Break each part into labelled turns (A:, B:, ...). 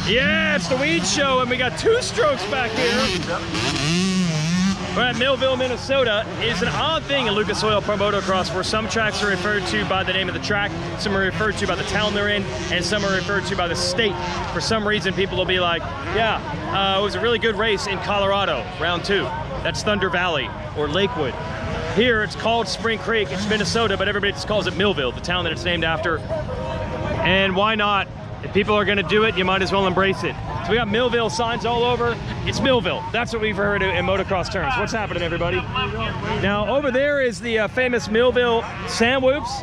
A: Yeah, it's the Weege Show, and we got 2 strokes back here. We're at Millville, Minnesota. It's an odd thing in Lucas Oil Pro Motocross where some tracks are referred to by the name of the track, some are referred to by the town they're in, and some are referred to by the state. For some reason, people will be like, yeah, it was a really good race in Colorado, round 2. That's Thunder Valley or Lakewood. Here, it's called Spring Creek. It's Minnesota, but everybody just calls it Millville, the town that it's named after. And why not? If people are gonna do it, you might as well embrace it. So we got Millville signs all over. It's Millville. That's what we've heard in motocross terms. What's happening, everybody? Now, over there is the famous Millville sand whoops.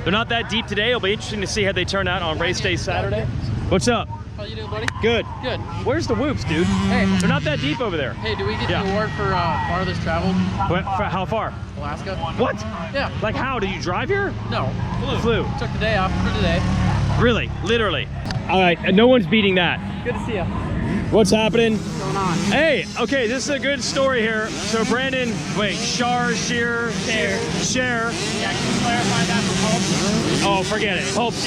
A: They're not that deep today. It'll be interesting to see how they turn out on race day Saturday. What's up?
B: How you doing, buddy?
A: Good.
B: Good.
A: Where's the whoops, dude?
B: Hey.
A: They're not that deep over there.
B: Hey, do we get the award for farthest traveled?
A: How far?
B: Alaska.
A: What?
B: Yeah.
A: Like how? Did you drive here?
B: No.
A: Flew.
B: Took the day off for today.
A: Really? Literally? All right, no one's beating that.
B: Good to see you.
A: What's happening?
B: What's going on?
A: Hey, okay, this is a good story here. So Brandon, wait, Share.
B: Yeah, can you clarify that for Hope?
A: Oh, forget it. Hope's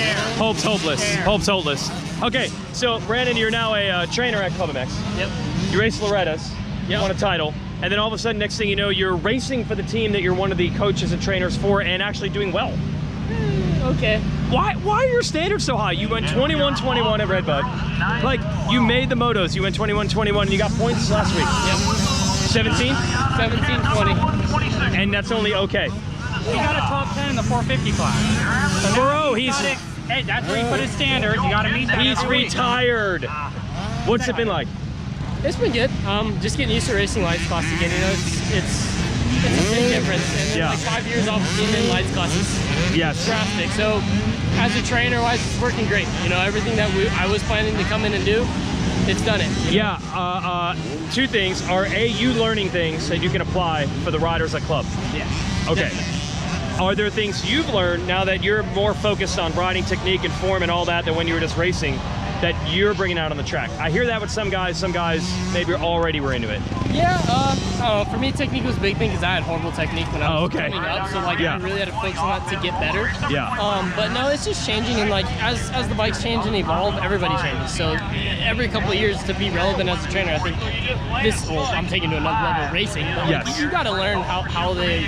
A: hopeless.
B: Share.
A: Hope's hopeless. Okay, so Brandon, you're now a trainer at Club MX.
B: Yep.
A: You race Loretta's, you won a title, and then all of a sudden, next thing you know, you're racing for the team that you're one of the coaches and trainers for and actually doing well.
B: Okay.
A: Why are your standards so high? You went 21-21 at Redbud. Like, you made the motos. You went 21-21 and you got points last week.
B: Yep.
A: 17?
B: 17-20.
A: And that's only okay.
C: He got a top 10 in the 450 class.
A: Bro,
C: Hey, that's where he put his standards. You got to meet that.
A: he's retired. What's it been like?
B: It's been good. Just getting used to racing lights class again. You know, it's a big difference. And then like 5 years off being in lights classes.
A: Yes.
B: Drastic. So as a trainer wise, it's working great. You know, everything that I was planning to come in and do, it's done it. You know?
A: Yeah, 2 things are you learning things that you can apply for the riders at Club?
B: Yeah.
A: Okay.
B: Definitely.
A: Are there things you've learned now that you're more focused on riding technique and form and all that than when you were just racing that you're bringing out on the track? I hear that with some guys maybe already were into it.
B: Yeah, I don't know. For me, technique was a big thing because I had horrible technique when I was coming up, so like I really had to focus on that to get better.
A: Yeah.
B: But no, it's just changing, and like as the bikes change and evolve, everybody changes. So every couple of years to be relevant as a trainer, I think I'm taking to another level racing. But like, you got to learn how they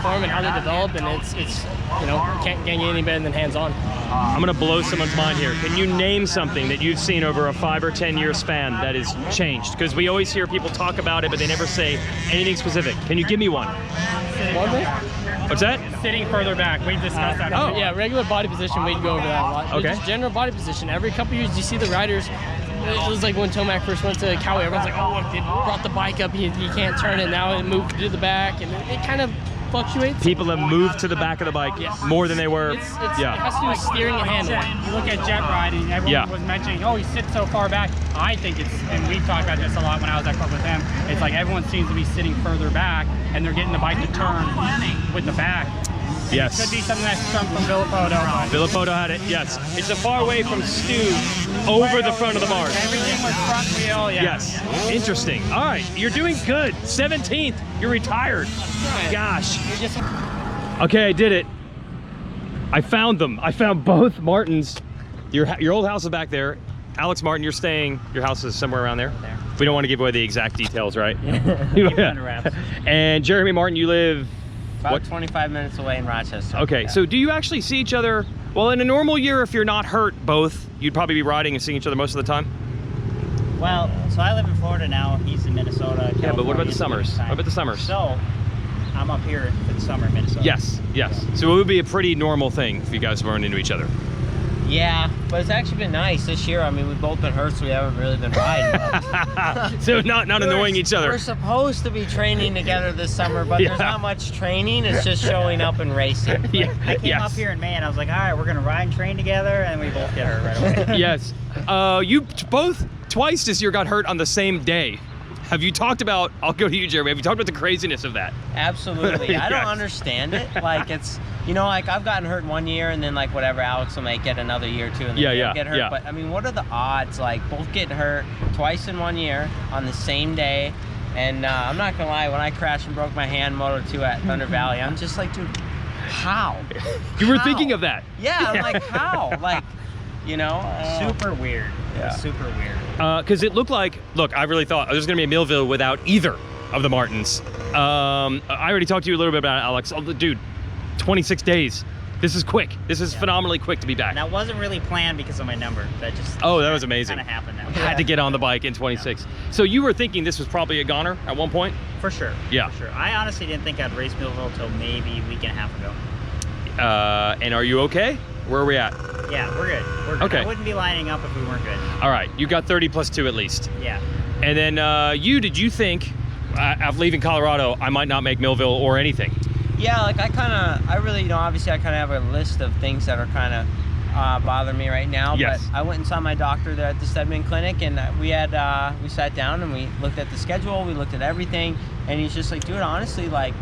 B: form and how they develop, and it's you know, can't get any better than hands-on.
A: I'm gonna blow someone's mind here. Can you name something that you've seen over a 5 or 10 year span that has changed? Because we always hear people talk about it, but they never say anything specific. Can you give me one?
B: One thing?
A: What's that?
C: Sitting further back. We discussed that.
B: Oh, yeah, regular body position, we'd go over that a lot.
A: Okay.
B: Just general body position. Every couple of years, you see the riders. It was like when Tomac first went to Kehoe, everyone's like, oh, it brought the bike up, you can't turn it. Now it moved to the back, and it kind of fluctuates.
A: People have moved to the back of the bike more than they were.
B: It has to do with steering and handling.
C: You look at jet riding, everyone was mentioning, oh, he sits so far back. I think it's, and we've talked about this a lot when I was at Club with him, it's like everyone seems to be sitting further back, and they're getting the bike to turn with the back.
A: Yes.
C: Could be something that's come from Villapoto.
A: Villapoto had it, yes. It's a far way from Stu over the front of the Mars.
C: Everything was front wheel,
A: Yes. Interesting. All right, you're doing good. 17th, you're retired. Gosh. Okay, I did it. I found them. I found both Martins. Your old house is back there. Alex Martin, you're staying, your house is somewhere around there? We don't want to give away the exact details, right?
D: Yeah.
A: And Jeremy Martin, you live...
D: About 25 minutes away in Rochester.
A: Okay, so do you actually see each other? Well, in a normal year, if you're not hurt both, you'd probably be riding and seeing each other most of the time?
E: Well, so I live in Florida now. He's in Minnesota.
A: Yeah, but what about the summers? What about the summers?
E: So, I'm up here for the summer in Minnesota.
A: Yes. So it would be a pretty normal thing if you guys weren't into each other.
D: Yeah, but it's actually been nice this year. I mean, we've both been hurt, so we haven't really been riding.
A: So not annoying each other.
D: We're supposed to be training together this summer, but there's not much training. It's just showing up and racing.
E: I came up here in May and I was like, all right, we're going to ride and train together, and we both get hurt right away.
A: Yes. You both twice this year got hurt on the same day. Have you talked about, I'll go to you, Jeremy, have you talked about the craziness of that?
D: Absolutely. I don't understand it. Like, it's, you know, like I've gotten hurt 1 year and then like whatever, Alex will make get another year or two and then get hurt. But I mean, what are the odds, like both getting hurt twice in 1 year on the same day? And I'm not gonna lie, when I crashed and broke my hand Moto 2 at Thunder Valley, I'm just like, dude, how?
A: You were thinking of that?
D: Yeah, I'm like, how? Like, you know?
E: Super weird. It was super weird.
A: Because it looked like, look, I really thought there was going to be a Millville without either of the Martins. I already talked to you a little bit about it, Alex. Oh, dude, 26 days. This is quick. This is phenomenally quick to be back.
E: And that wasn't really planned because of my number. That just
A: that was amazing.
E: Kind of happened now.
A: Had to get on the bike in 26. Yeah. So you were thinking this was probably a goner at one point?
E: For sure.
A: Yeah.
E: For sure. I honestly didn't think I'd race Millville until maybe a week and a half ago.
A: And are you okay? Where are we at?
E: Yeah, we're good. We're good.
A: Okay.
E: I wouldn't be lining up if we weren't good.
A: All right. You got 30 plus 2 at least.
E: Yeah.
A: And then did you think, after leaving Colorado, I might not make Millville or anything?
D: Yeah, like I really, you know, obviously I kind of have a list of things that are kind of bothering me right now.
A: Yes.
D: But I went and saw my doctor there at the Stedman Clinic, and we sat down and we looked at the schedule, we looked at everything, and he's just like, dude, honestly, like,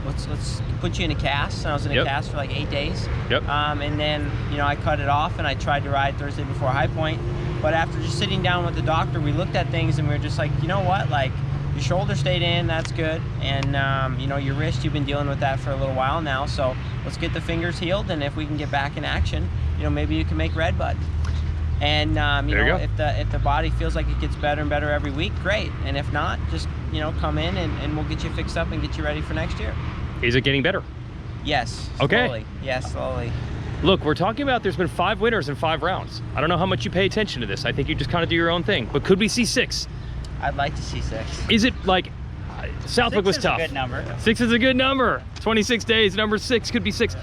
D: let's put you in a cast. And I was in a cast for like 8 days.
A: Yep.
D: And then, you know, I cut it off and I tried to ride Thursday before High Point. But after just sitting down with the doctor, we looked at things and we were just like, you know what, like, your shoulder stayed in, that's good. And, you know, your wrist, you've been dealing with that for a little while now. So let's get the fingers healed. And if we can get back in action, you know, maybe you can make Redbud. And, you know, if the body feels like it gets better and better every week, great. And if not, just, you know, come in and we'll get you fixed up and get you ready for next year.
A: Is it getting better?
D: Yes.
A: Okay.
D: Slowly. Yes, slowly.
A: Look, we're talking about there's been 5 winners in 5 rounds. I don't know how much you pay attention to this. I think you just kind of do your own thing. But could we see 6?
D: I'd like to see 6.
A: Is it like Southwick was tough?
E: 6 is a good number.
A: 6 is a good number. 26 days, number 6 could be 6.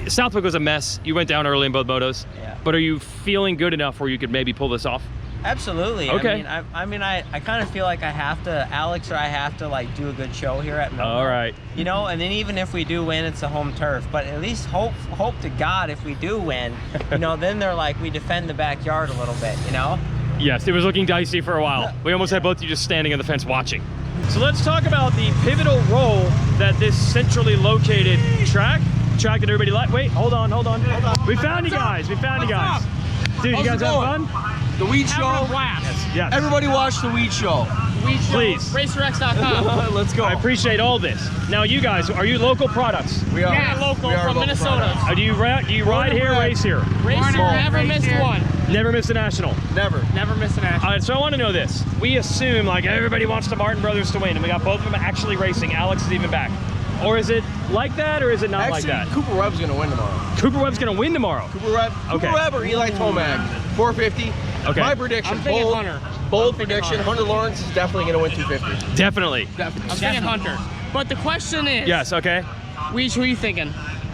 A: Southwick was a mess. You went down early in both motos.
D: Yeah.
A: But are you feeling good enough where you could maybe pull this off?
D: Absolutely.
A: Okay.
D: I kind of feel like I have to, Alex or I have to like do a good show here at Millville.
A: All right.
D: You know, and then even if we do win, it's a home turf. But at least hope to God if we do win, you know, then they're like, we defend the backyard a little bit, you know?
A: Yes, it was looking dicey for a while. We almost had both of you just standing on the fence watching. So let's talk about the pivotal role that this centrally located track that everybody liked. Wait, hold on. We found you guys. Dude, you guys have fun?
F: The Weege Show.
A: Yes.
F: Everybody watch the Weege Show.
A: Please.
B: RacerX.com.
F: Let's go.
A: I appreciate all this. Now, you guys, are you local products?
F: We are.
B: Yeah, local from Minnesota.
A: Do you ride here, race here?
B: Racer, never missed one.
A: Never missed a national.
F: Never.
B: Never missed an action.
A: All right, so I want to know this. We assume like everybody wants the Martin brothers to win, and we got both of them actually racing. Alex is even back. Or is it like that, or is it not
F: Actually,
A: like that?
F: Cooper Webb's going to win tomorrow.
A: Cooper Webb's going to win tomorrow.
F: Cooper Webb or Eli Tomac. 450.
A: Okay.
F: My prediction,
B: I'm thinking Hunter.
F: bold prediction, Hunter Lawrence is definitely going to win 250.
A: Definitely.
B: I'm thinking Hunter. But the question is,
A: Yes, okay.
B: Weege, who are you thinking?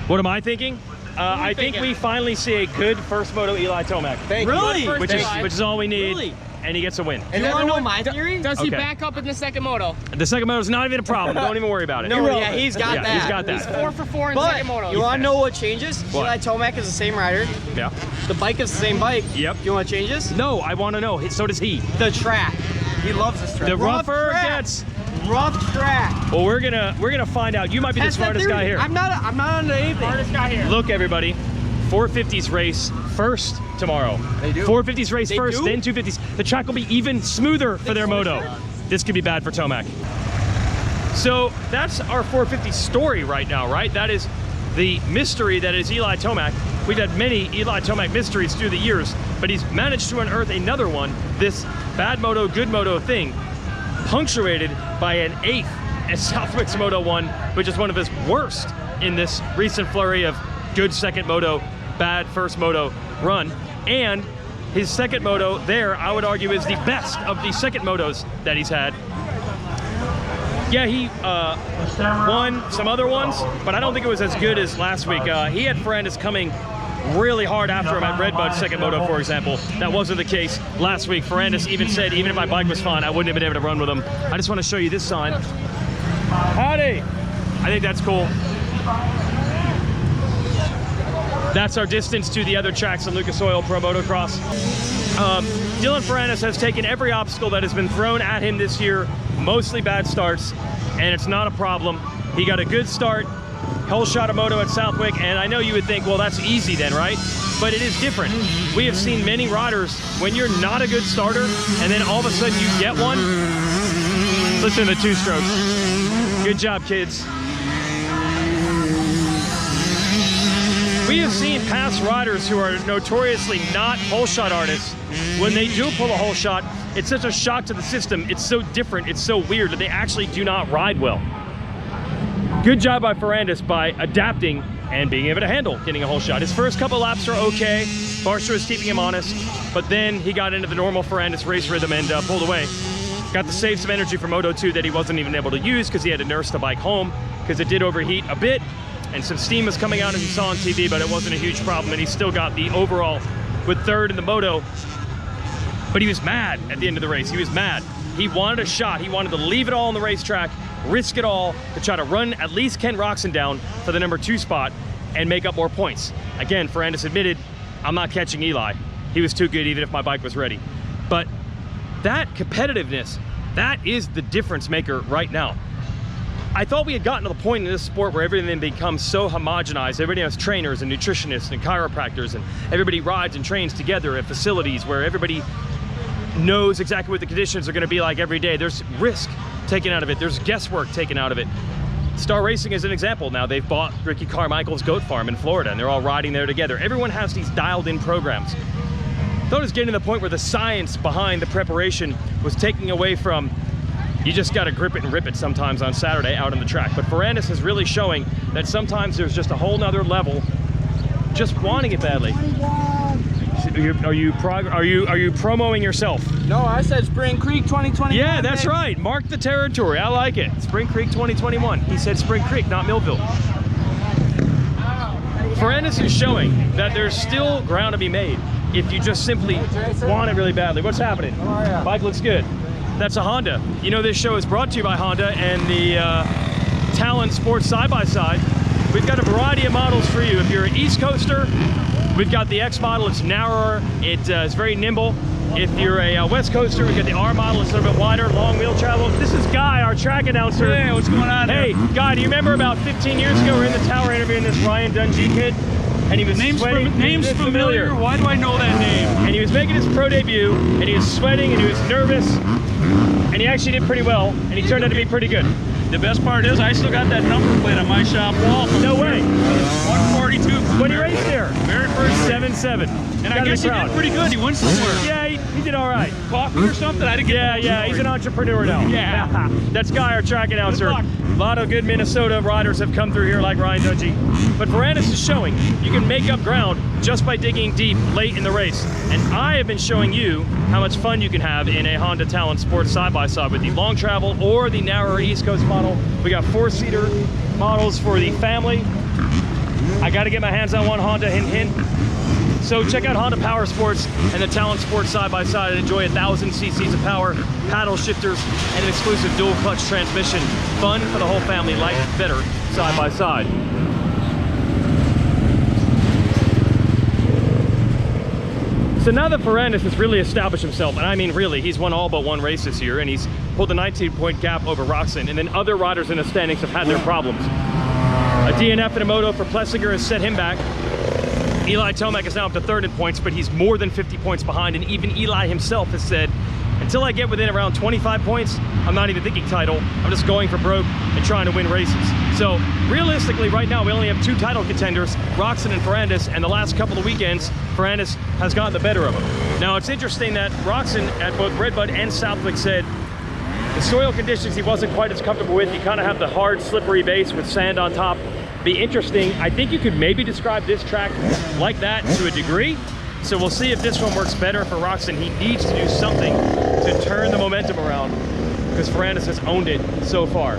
A: What am I thinking? I think we finally see a good first moto Eli Tomac.
F: Thank you.
A: Which is all we need. And he gets a win.
F: And
B: You want to know
F: everyone,
B: my theory? Does he back up in the second moto?
A: The second moto is not even a problem. Don't even worry about it.
G: No, yeah, he's got that.
A: He's got that.
B: He's 4 for 4 in
G: But
B: second moto.
G: you want to know what changes?
A: What?
G: Eli Tomac is the same rider.
A: Yeah.
G: The bike is the same bike.
A: Yep.
G: You know what changes?
A: No, I want to know. So does he.
G: The track. He loves this track.
A: The rougher it
G: track.
A: gets.
G: Rough track.
A: Well, we're gonna find out. You might be the
G: That's
A: smartest guy here.
G: I'm not on anything.
B: Smartest guy here.
A: Look, everybody. 450s race first tomorrow.
F: They do.
A: 450s race
G: They
A: first,
G: do?
A: then 250s. The track will be even smoother for their moto. This could be bad for Tomac. So that's our 450 story right now, right? That is the mystery that is Eli Tomac. We've had many Eli Tomac mysteries through the years, but he's managed to unearth another one, this bad moto, good moto thing, punctuated by an 8th at Southwick's Moto 1, which is one of his worst in this recent flurry of good second moto, bad first moto run. And his second moto there, I would argue, is the best of the second motos that he's had. Yeah, he won some other ones, but I don't think it was as good as last week. He had Ferrandis coming really hard after him at Redbud's second moto, for example. That wasn't the case last week. Ferrandis even said, even if my bike was fine, I wouldn't have been able to run with him. I just want to show you this sign. Howdy. I think that's cool. That's our distance to the other tracks in Lucas Oil Pro Motocross. Dylan Ferrandis has taken every obstacle that has been thrown at him this year, mostly bad starts, and it's not a problem. He got a good start, whole shot of moto at Southwick, and I know you would think, well, that's easy then, right? But it is different. We have seen many riders, when you're not a good starter, and then all of a sudden you get one. Listen to the 2 strokes. Good job, kids. We We have seen past riders who are notoriously not hole shot artists. When they do pull a hole shot, it's such a shock to the system. It's so different, it's so weird that they actually do not ride well. Good job by Ferrandis by adapting and being able to handle getting a hole shot. His first couple laps are okay. Barcia was keeping him honest, but then he got into the normal Ferrandis race rhythm and pulled away. Got to save some energy from Moto 2 that he wasn't even able to use because he had to nurse the bike home because it did overheat a bit and some steam was coming out as you saw on TV, but it wasn't a huge problem and he still got the overall with third in the Moto. But he was mad at the end of the race. He was mad. He wanted a shot. He wanted to leave it all on the racetrack, risk it all to try to run at least Ken Roczen down for the number 2 spot and make up more points. Again, Ferrandis admitted, I'm not catching Eli. He was too good even if my bike was ready. But that competitiveness, that is the difference maker right now. I thought we had gotten to the point in this sport where everything becomes so homogenized. Everybody has trainers and nutritionists and chiropractors and everybody rides and trains together at facilities where everybody knows exactly what the conditions are going to be like every day. There's risk taken out of it. There's guesswork taken out of it. Star Racing is an example. Now they've bought Ricky Carmichael's goat farm in Florida and they're all riding there together. Everyone has these dialed in programs. I thought it was getting to the point where the science behind the preparation was taking away from, you just got to grip it and rip it sometimes on Saturday out on the track. But Ferrandis is really showing that sometimes there's just a whole nother level just wanting it badly. Are you promoting yourself?
G: No, I said Spring Creek 2021.
A: Yeah, that's right. Mark the territory. I like it. Spring Creek 2021. He said Spring Creek, not Millville. Ferrandis is showing that there's still ground to be made if you just simply want it really badly. What's happening? Bike looks good. That's a Honda. You know, this show is brought to you by Honda and the Talon Sports Side-by-Side. We've got a variety of models for you. If you're an East Coaster, we've got the X model. It's narrower. It is very nimble. If you're a West Coaster, we've got the R model. It's a little bit wider, long wheel travel. This is Guy, our track announcer.
H: Hey, what's going on
A: Hey,
H: here?
A: Guy, do you remember about 15 years ago, we were in the tower interviewing this Ryan Dungey kid? And he was sweating.
H: Name's familiar. Why do I know that name?
A: And he was making his pro debut, and he was sweating, and he was nervous, and he actually did pretty well, and he turned out to be pretty good.
H: The best part is I still got that number plate on my shop wall.
A: No way.
H: 142.
A: When he raced there.
H: Very first
A: 7-7.
H: And I guess he did pretty good. He went somewhere.
A: Yeah, he did all right.
H: Coffee or something? I didn't get
A: Yeah, he's an entrepreneur now.
H: Yeah.
A: That's Guy, our track announcer. A lot of good Minnesota riders have come through here like Ryan Dungey. But Ferrandis is showing you can make up ground just by digging deep late in the race. And I have been showing you how much fun you can have in a Honda Talon Sports side-by-side with the long travel or the narrower East Coast model. We got 4-seater models for the family. I got to get my hands on one Honda, hint, hint. So check out Honda Power Sports and the Talon Sports side-by-side and enjoy 1,000 cc's of power, paddle shifters, and an exclusive dual clutch transmission. Fun for the whole family, life better side-by-side. So now that Ferrandis has really established himself, and I mean really, he's won all but one race this year, and he's pulled a 19-point gap over Roczen, and then other riders in the standings have had their problems. A DNF in a moto for Plessinger has set him back. Eli Tomac is now up to third in points, but he's more than 50 points behind, and even Eli himself has said, until I get within around 25 points, I'm not even thinking title. I'm just going for broke and trying to win races. So realistically, right now, we only have 2 title contenders, Roczen and Ferrandis, and the last couple of weekends, Ferrandis has gotten the better of him. Now, it's interesting that Roczen at both Redbud and Southwick said the soil conditions he wasn't quite as comfortable with. You kind of have the hard, slippery base with sand on top. Be interesting. I think you could maybe describe this track like that to a degree. So we'll see if this one works better for Roczen. He needs to do something to turn the momentum around because Ferrandis has owned it so far.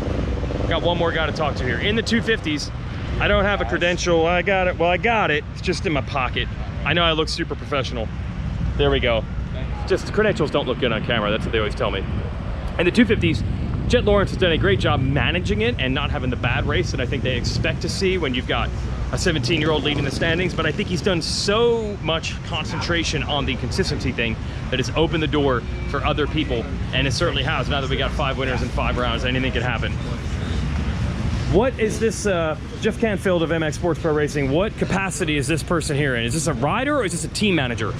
A: Got one more guy to talk to here. In the 250s, I don't have a credential. I got it. Well, I got it. It's just in my pocket. I know I look super professional. There we go. Just the credentials don't look good on camera. That's what they always tell me. In the 250s, Jet Lawrence has done a great job managing it and not having the bad race that I think they expect to see when you've got a 17-year-old leading the standings. But I think he's done so much concentration on the consistency thing that has opened the door for other people, and it certainly has. Now that we got 5 winners in 5 rounds, anything can happen. What is this, Jeff Canfield of MX Sports Pro Racing, what capacity is this person here in? Is this a rider or is this a team manager?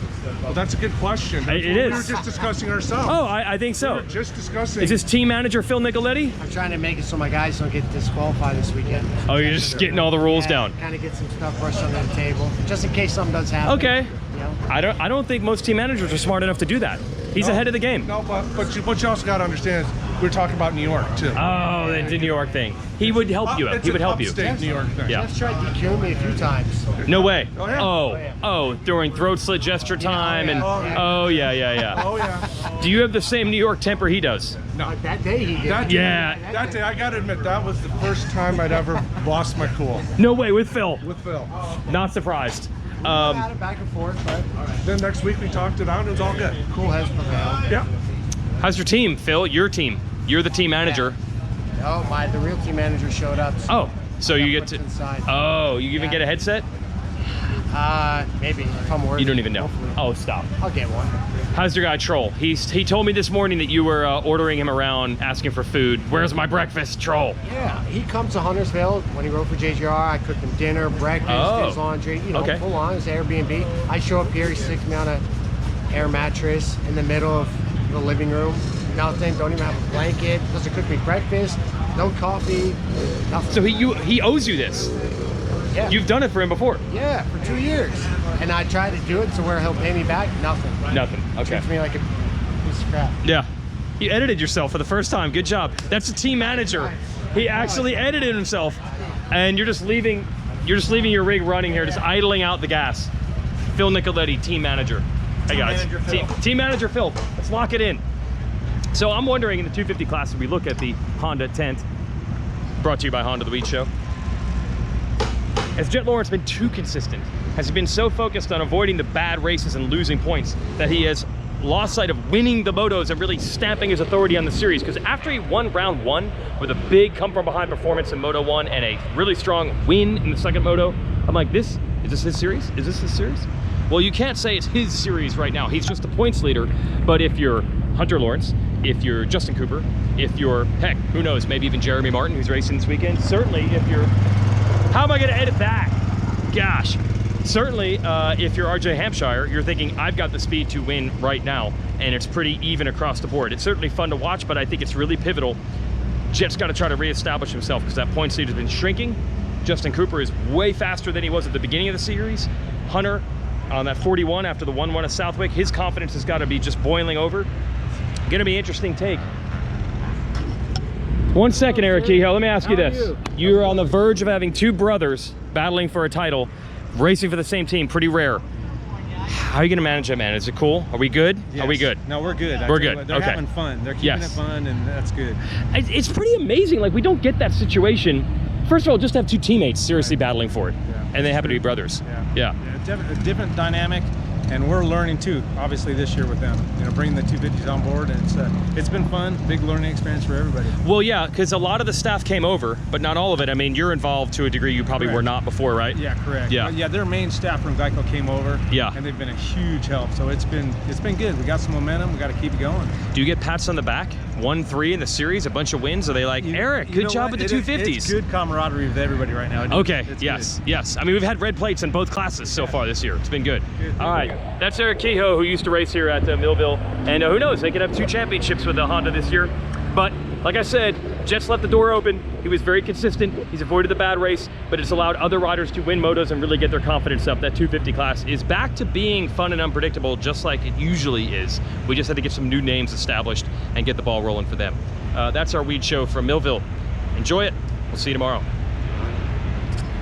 I: Well, that's a good question.
A: It is.
I: We were just discussing ourselves.
A: Oh, I think so.
I: We were just discussing.
A: Is this team manager Phil Nicoletti?
J: I'm trying to make it so my guys don't get disqualified this weekend.
A: Oh, you're just getting all the rules down.
J: Kind of get some stuff brushed under the table, just in case something does happen.
A: Okay.
J: You know?
A: I don't think most team managers are smart enough to do that. He's ahead of the game.
I: No, but what you also got to understand is we're talking about New York too.
A: Oh, the New York thing. He would help you. He would help you.
I: Upstate New York thing.
A: Yeah.
J: Jeff's tried to DQ me a few times.
A: No way.
I: Oh, yeah.
A: Oh, during throat slit gesture time and oh yeah.
I: Oh yeah.
A: Do you have the same New York temper he does?
I: No.
J: That day he did.
I: That day,
A: Yeah.
I: That day, I gotta admit, that was the first time I'd ever lost my cool
A: No way, with Phil.
I: with Phil.
A: Not surprised.
J: Had it back and forth, but
I: Then next week we talked it out and it was all good.
J: cool heads prevailed.
I: Yeah.
A: How's your team, Phil? Your team. You're the team manager.
J: Oh, the real team manager showed up.
A: Oh, so you get
J: puts
A: to.
J: inside.
A: Oh, you even get a headset?
J: Maybe if I'm worth
A: You don't
J: it,
A: even know.
J: hopefully.
A: Oh, stop.
J: I'll get one.
A: How's your guy Troll? He told me this morning that you were ordering him around, asking for food. Where's my breakfast, Troll?
J: Yeah, he comes to Huntersville when he rode for JGR. I cooked him dinner, breakfast, his laundry, you know,
A: Okay.
J: full on. His Airbnb. I show up here, he sticks me on a air mattress in the middle of the living room. Nothing, don't even have a blanket. Doesn't cook me breakfast, no coffee, nothing.
A: So he owes you this.
J: Yeah.
A: You've done it for him before.
J: Yeah, for 2 years. And I tried to do it to where he'll pay me back, nothing.
A: Nothing. Okay.
J: Treats me like a piece of crap.
A: Yeah. You edited yourself for the first time. Good job. That's a team manager. He actually edited himself. And you're just leaving your rig running here, just idling out the gas. Phil Nicoletti, team manager. Hey guys. Team manager Phil. Let's lock it in. So I'm wondering, in the 250 class, as we look at the Honda tent, brought to you by Honda, the Weege Show, has Jet Lawrence been too consistent? Has he been so focused on avoiding the bad races and losing points that he has lost sight of winning the motos and really stamping his authority on the series? Because after he won round one with a big come-from-behind performance in Moto 1 and a really strong win in the second moto, I'm like, is this his series? Is this his series? Well, you can't say it's his series right now. He's just the points leader. But if you're Hunter Lawrence, if you're Justin Cooper, if you're, heck, who knows, maybe even Jeremy Martin, who's racing this weekend, certainly if you're, how am I gonna edit that? Gosh. Certainly, if you're RJ Hampshire, you're thinking, I've got the speed to win right now, and it's pretty even across the board. It's certainly fun to watch, but I think it's really pivotal. Jet's got to try to reestablish himself because that points lead has been shrinking. Justin Cooper is way faster than he was at the beginning of the series. Hunter, on that 41 after the 1-1 at Southwick, his confidence has got to be just boiling over. Gonna be an interesting take. 1 second, Erik Kehoe, let me ask you this. You're on the verge of having two brothers battling for a title, racing for the same team, pretty rare. How are you gonna manage that, man? Is it cool? Are we good?
K: Yes.
A: Are we good?
K: No, we're good.
A: We're good.
K: They're
A: okay.
K: having fun. They're keeping it fun, and that's good.
A: It's pretty amazing. Like, we don't get that situation. First of all, just to have two teammates seriously battling for it, and they happen to be brothers. Yeah.
K: A different dynamic, and we're learning too. Obviously, this year with them, you know, bringing the 250s on board, and it's been fun. Big learning experience for everybody.
A: Well, yeah, because a lot of the staff came over, but not all of it. I mean, you're involved to a degree you probably were not before, right?
K: Yeah, correct.
A: Yeah.
K: But yeah, their main staff from Geico came over.
A: Yeah.
K: And they've been a huge help. So it's been good. We got some momentum. We got to keep it going.
A: Do you get pats on the back? 1-3 in the series, a bunch of wins. Are they like, Erik, good job with the 250s?
K: It's good camaraderie with everybody right now.
A: Okay. Yes. I mean, we've had red plates in both classes so far this year. It's been good. All right. That's Erik Kehoe, who used to race here at Millville, and who knows, they could have 2 championships with the Honda this year. But like I said, Jet's left the door open. He was very consistent. He's avoided the bad race, but it's allowed other riders to win motos and really get their confidence up. That 250 class is back to being fun and unpredictable, just like it usually is. We just had to get some new names established and get the ball rolling for them. That's our Weege Show from Millville. Enjoy it. We'll see you tomorrow.